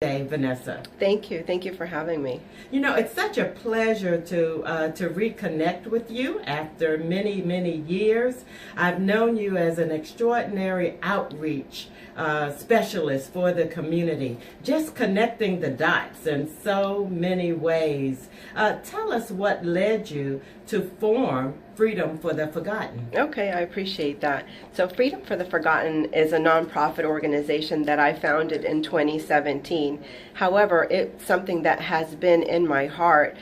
Day, Vanessa. Thank you. Thank you for having me. You know, it's such a pleasure to reconnect with you after many, many years. I've known you as an extraordinary outreach specialist for the community, just connecting the dots in so many ways. Tell us what led you to form Freedom for the Forgotten. Okay, I appreciate that. So Freedom for the Forgotten is a nonprofit organization that I founded in 2017. However, it's something that has been in my heart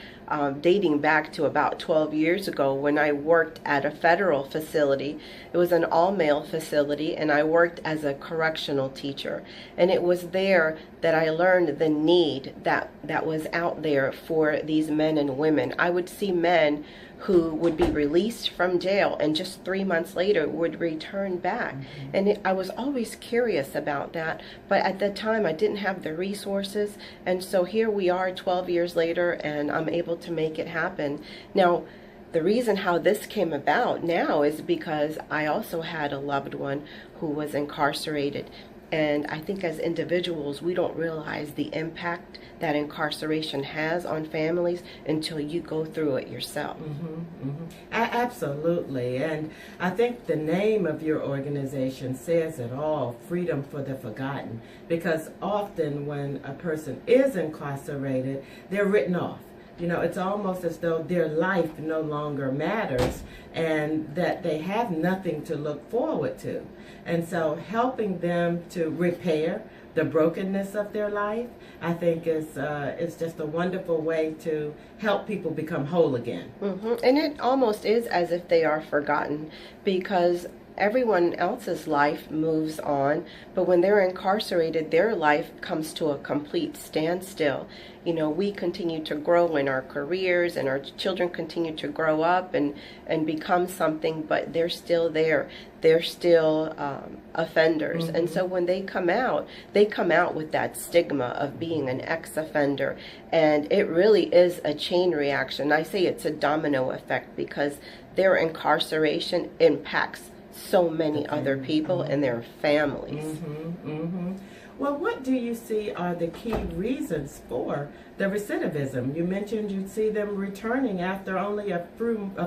dating back to about 12 years ago when I worked at a federal facility. It was an all-male facility, and I worked as a correctional teacher. And it was there that I learned the need that was out there for these men and women. I would see men who would be released from jail and just 3 months later would return back. And I was always curious about that, but at the time I didn't have the resources, and so here we are 12 years later and I'm able to make it happen. Now, the reason how this came about now is because I also had a loved one who was incarcerated. And I think as individuals, we don't realize the impact that incarceration has on families until you go through it yourself. Absolutely. And I think the name of your organization says it all, Freedom for the Forgotten, because often when a person is incarcerated, they're written off. You know, it's almost as though their life no longer matters and that they have nothing to look forward to. And so helping them to repair the brokenness of their life, I think is just a wonderful way to help people become whole again. And it almost is as if they are forgotten, because everyone else's life moves on, but when they're incarcerated, their life comes to a complete standstill. You know, we continue to grow in our careers, and our children continue to grow up and become something, but they're still there. They're still offenders. And so when they come out with that stigma of being an ex-offender, and it really is a chain reaction. I say it's a domino effect because their incarceration impacts so many other people and their families. Well, what do you see are the key reasons for the recidivism? You mentioned you'd see them returning after only a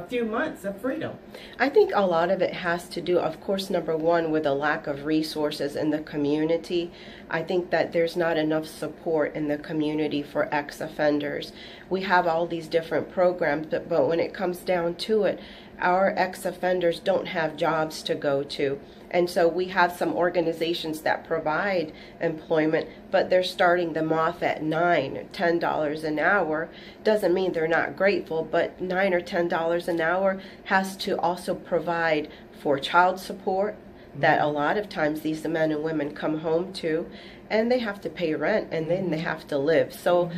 few months of freedom. I think a lot of it has to do, of course, number one, with a lack of resources in the community. I think that there's not enough support in the community for ex-offenders. We have all these different programs, but when it comes down to it, our ex-offenders don't have jobs to go to. And so we have some organizations that provide employment, but they're starting them off at $9 or $10 an hour. Doesn't mean they're not grateful, but $9 or $10 an hour has to also provide for child support that a lot of times these men and women come home to, and they have to pay rent, and then they have to live. So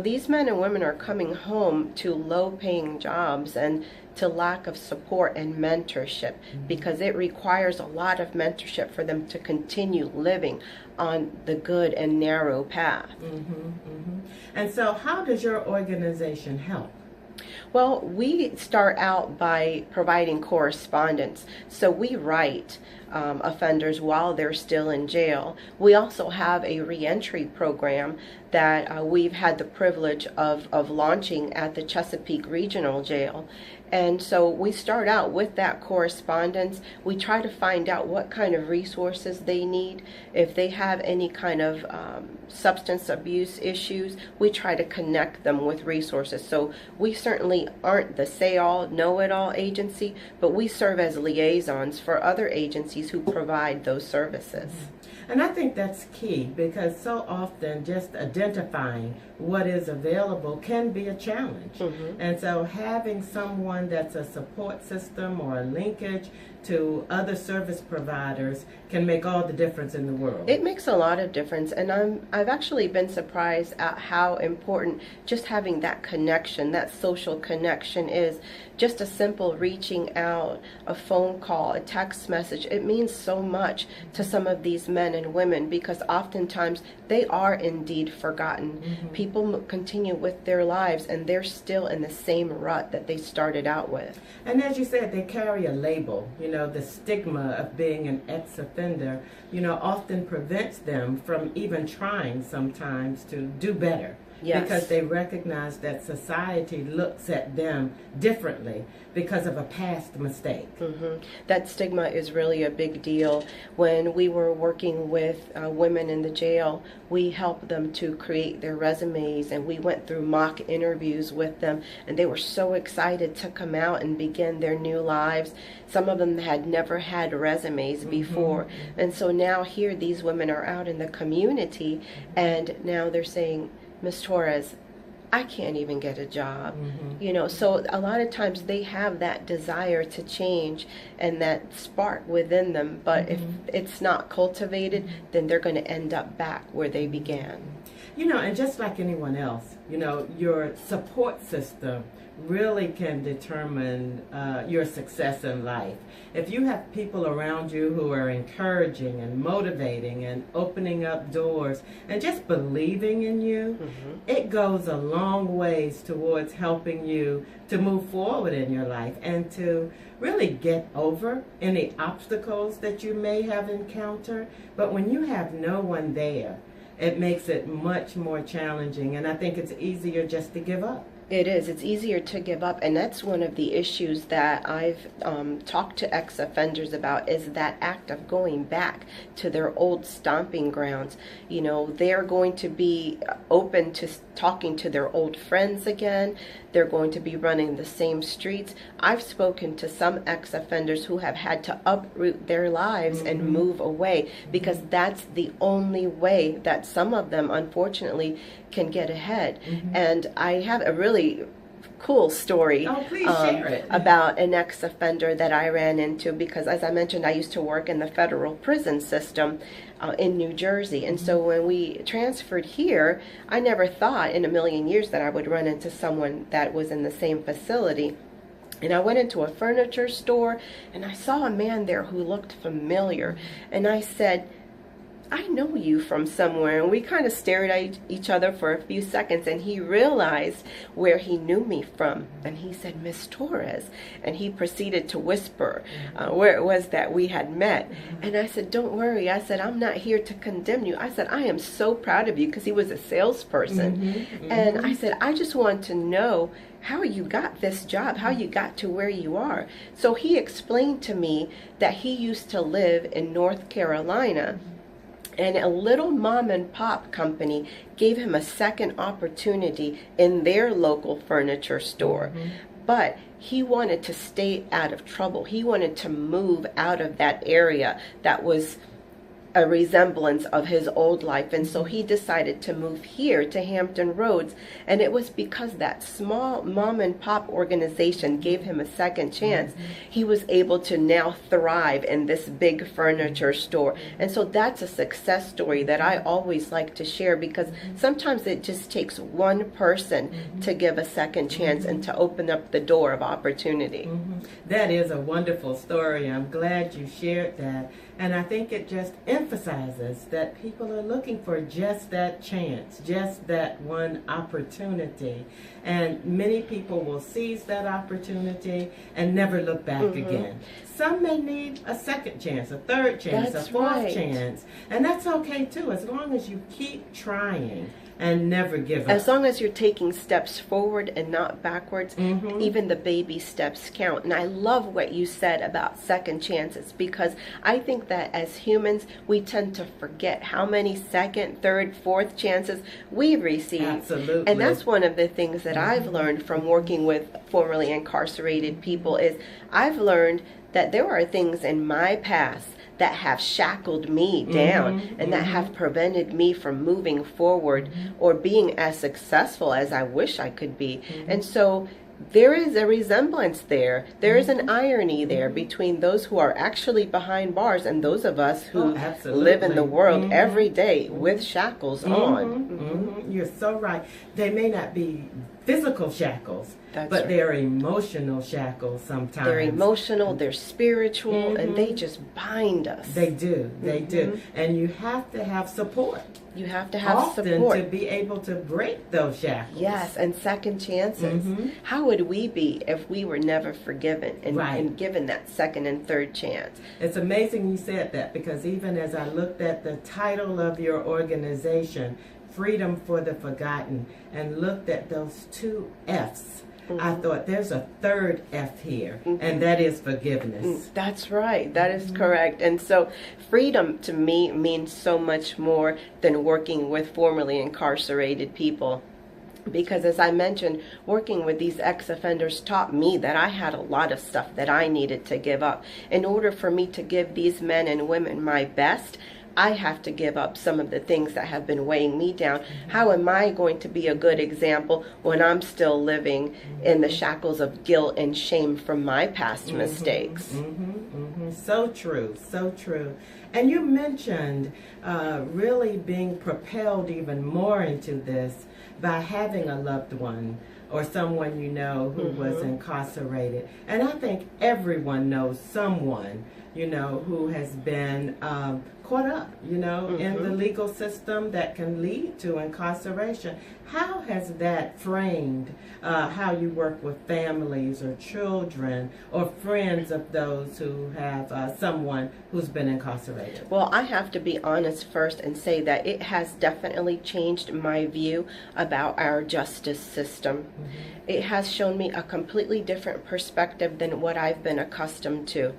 these men and women are coming home to low-paying jobs and to lack of support and mentorship, because it requires a lot of mentorship for them to continue living on the good and narrow path. And so how does your organization help? Well, we start out by providing correspondence. So we write offenders while they're still in jail. We also have a reentry program that we've had the privilege of launching at the Chesapeake Regional Jail. And so we start out with that correspondence. We try to find out what kind of resources they need. If they have any kind of substance abuse issues, we try to connect them with resources. So we certainly aren't the say-all, know-it-all agency, but we serve as liaisons for other agencies who provide those services. And I think that's key, because so often just identifying what is available can be a challenge. And so having someone that's a support system or a linkage to other service providers can make all the difference in the world. It makes a lot of difference, and I've actually been surprised at how important just having that connection, that social connection is, just a simple reaching out, a phone call, a text message, it means so much to some of these men and women, because oftentimes they are indeed forgotten. People continue with their lives and they're still in the same rut that they started out with. And as you said, they carry a label. The stigma of being an ex-offender, often prevents them from even trying sometimes to do better. Yes. Because they recognize that society looks at them differently because of a past mistake. That stigma is really a big deal. When we were working with women in the jail, we helped them to create their resumes, and we went through mock interviews with them, and they were so excited to come out and begin their new lives. Some of them had never had resumes before, and so now here these women are out in the community, and now they're saying, Ms. Torres, I can't even get a job. So a lot of times they have that desire to change and that spark within them, but if it's not cultivated, then they're going to end up back where they began. And just like anyone else, your support system really can determine your success in life. If you have people around you who are encouraging and motivating and opening up doors and just believing in you, it goes a long ways towards helping you to move forward in your life and to really get over any obstacles that you may have encountered. But when you have no one there, it makes it much more challenging, and I think it's easier just to give up. It is. It's easier to give up, and that's one of the issues that I've talked to ex-offenders about, is that act of going back to their old stomping grounds. They're going to be open to talking to their old friends again. They're going to be running the same streets. I've spoken to some ex-offenders who have had to uproot their lives and move away, because that's the only way that some of them, unfortunately, can get ahead. And I have a really cool story share it. about an ex-offender that I ran into, because as I mentioned, I used to work in the federal prison system in New Jersey, and so when we transferred here, I never thought in a million years that I would run into someone that was in the same facility. And I went into a furniture store and I saw a man there who looked familiar, and I said, I know you from somewhere. And we kind of stared at each other for a few seconds, and he realized where he knew me from. And he said, Miss Torres. And he proceeded to whisper where it was that we had met. And I said, don't worry. I said, I'm not here to condemn you. I said, I am so proud of you, because he was a salesperson. And I said, I just want to know how you got this job, how you got to where you are. So he explained to me that he used to live in North Carolina, and a little mom and pop company gave him a second opportunity in their local furniture store. But he wanted to stay out of trouble. He wanted to move out of that area that was a resemblance of his old life, and so he decided to move here to Hampton Roads. And it was because that small mom and pop organization gave him a second chance. He was able to now thrive in this big furniture store. And so that's a success story that I always like to share, because sometimes it just takes one person to give a second chance and to open up the door of opportunity. That is a wonderful story. I'm glad you shared that. And I think it just emphasizes that people are looking for just that chance, just that one opportunity. And many people will seize that opportunity and never look back again. Some may need a second chance, a third chance, a fourth chance. And that's okay too, as long as you keep trying and never give up. As long as you're taking steps forward and not backwards, even the baby steps count. And I love what you said about second chances, because I think that as humans, we tend to forget how many second, third, fourth chances we've received. Absolutely. And that's one of the things that I've learned from working with formerly incarcerated people, is I've learned that there are things in my past that have shackled me down and that have prevented me from moving forward or being as successful as I wish I could be. And so there is a resemblance there. There is an irony there between those who are actually behind bars and those of us who live in the world every day with shackles on. You're so right. They may not be physical shackles, but they're emotional shackles sometimes. They're emotional, they're spiritual, and they just bind us. They do, they do. And you have to have support. You have to have often support to be able to break those shackles. Yes, and second chances. How would we be if we were never forgiven and given that second and third chance? It's amazing you said that, because even as I looked at the title of your organization, Freedom for the Forgotten, and looked at those two F's, I thought there's a third F here, and that is forgiveness. That's right. That is correct. And so freedom to me means so much more than working with formerly incarcerated people. Because as I mentioned, working with these ex-offenders taught me that I had a lot of stuff that I needed to give up. In order for me to give these men and women my best, I have to give up some of the things that have been weighing me down. How am I going to be a good example when I'm still living in the shackles of guilt and shame from my past mistakes? So true, so true. And you mentioned really being propelled even more into this by having a loved one or someone you know who was incarcerated. And I think everyone knows someone, you know, who has been caught up, you know, in the legal system that can lead to incarceration. How has that framed how you work with families or children or friends of those who have someone who's been incarcerated? Well, I have to be honest first and say that it has definitely changed my view about our justice system. It has shown me a completely different perspective than what I've been accustomed to.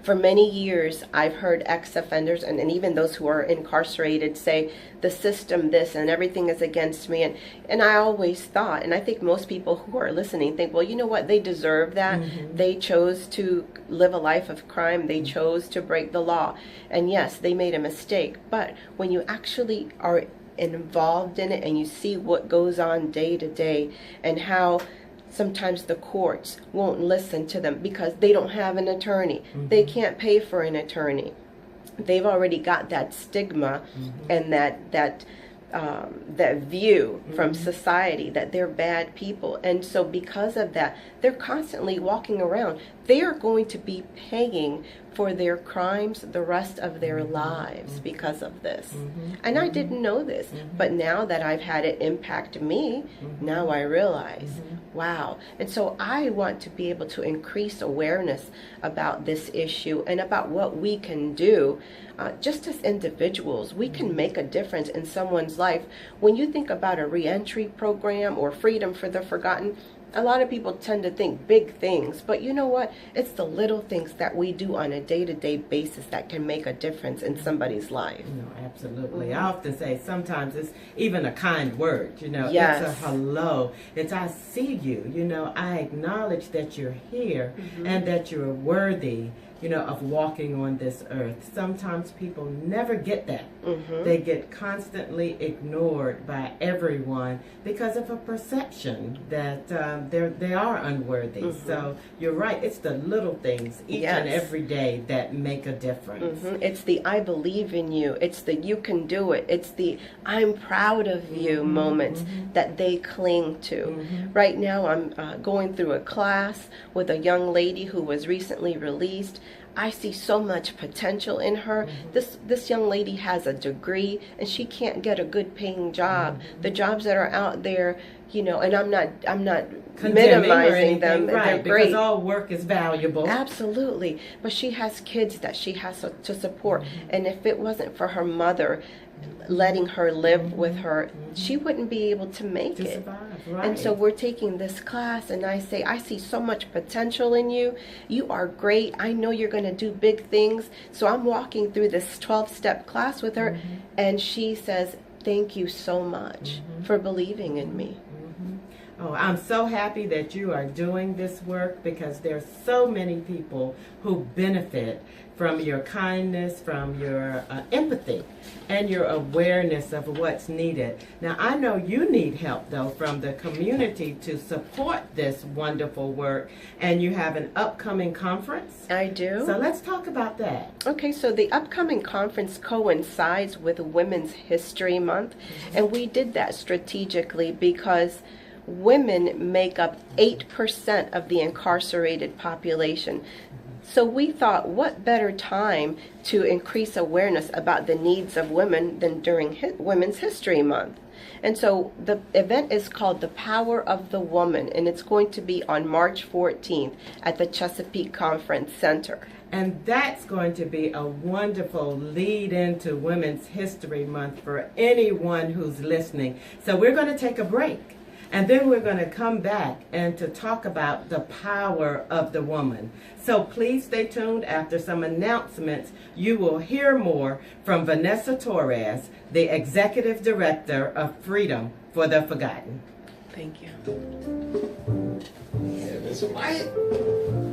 For many years, I've heard ex-offenders and even those who are incarcerated say, the system this and everything is against me. And I always thought, and I think most people who are listening think, well, you know what, they deserve that. They chose to live a life of crime. They chose to break the law. And yes, they made a mistake. But when you actually are involved in it and you see what goes on day to day and how sometimes the courts won't listen to them because they don't have an attorney. They can't pay for an attorney. They've already got that stigma and that view from society that they're bad people. And so because of that, they're constantly walking around. They are going to be paying for their crimes the rest of their lives because of this. And I didn't know this, but now that I've had it impact me, now I realize, wow. And so I want to be able to increase awareness about this issue and about what we can do just as individuals. We can make a difference in someone's life. When you think about a reentry program or Freedom for the Forgotten, a lot of people tend to think big things, but you know what? It's the little things that we do on a day-to-day basis that can make a difference in somebody's life. No, absolutely. I often say sometimes it's even a kind word, you know. Yes. It's a hello. It's I see you, you know. I acknowledge that you're here and that you're worthy, you know, of walking on this earth. Sometimes people never get that. They get constantly ignored by everyone because of a perception that they are unworthy. So you're right. It's the little things each and every day that make a difference. It's the I believe in you. It's the you can do it. It's the I'm proud of you moments that they cling to. Right now I'm going through a class with a young lady who was recently released. I see so much potential in her. This young lady has a degree and she can't get a good paying job. The jobs that are out there, you know, and I'm not minimizing them. Right, they're great. Because all work is valuable. Absolutely. But she has kids that she has to support. And if it wasn't for her mother letting her live with her, she wouldn't be able to make it. Survive. Right. And so we're taking this class and I say, I see so much potential in you. You are great. I know you're going to do big things. So I'm walking through this 12-step class with her and she says, thank you so much for believing in me. Oh, I'm so happy that you are doing this work because there's so many people who benefit from your kindness, from your empathy, and your awareness of what's needed. Now, I know you need help, though, from the community to support this wonderful work, and you have an upcoming conference. I do. So let's talk about that. Okay, so the upcoming conference coincides with Women's History Month, and we did that strategically because women make up 8% of the incarcerated population. So we thought, what better time to increase awareness about the needs of women than during Women's History Month? And so the event is called The Power of the Woman, and it's going to be on March 14th at the Chesapeake Conference Center. And that's going to be a wonderful lead into Women's History Month for anyone who's listening. So we're going to take a break. And then we're going to come back and to talk about the power of the woman. So please stay tuned. After some announcements, you will hear more from Vanessa Torres, the Executive Director of Freedom for the Forgotten. Thank you. Yeah, Mr. White.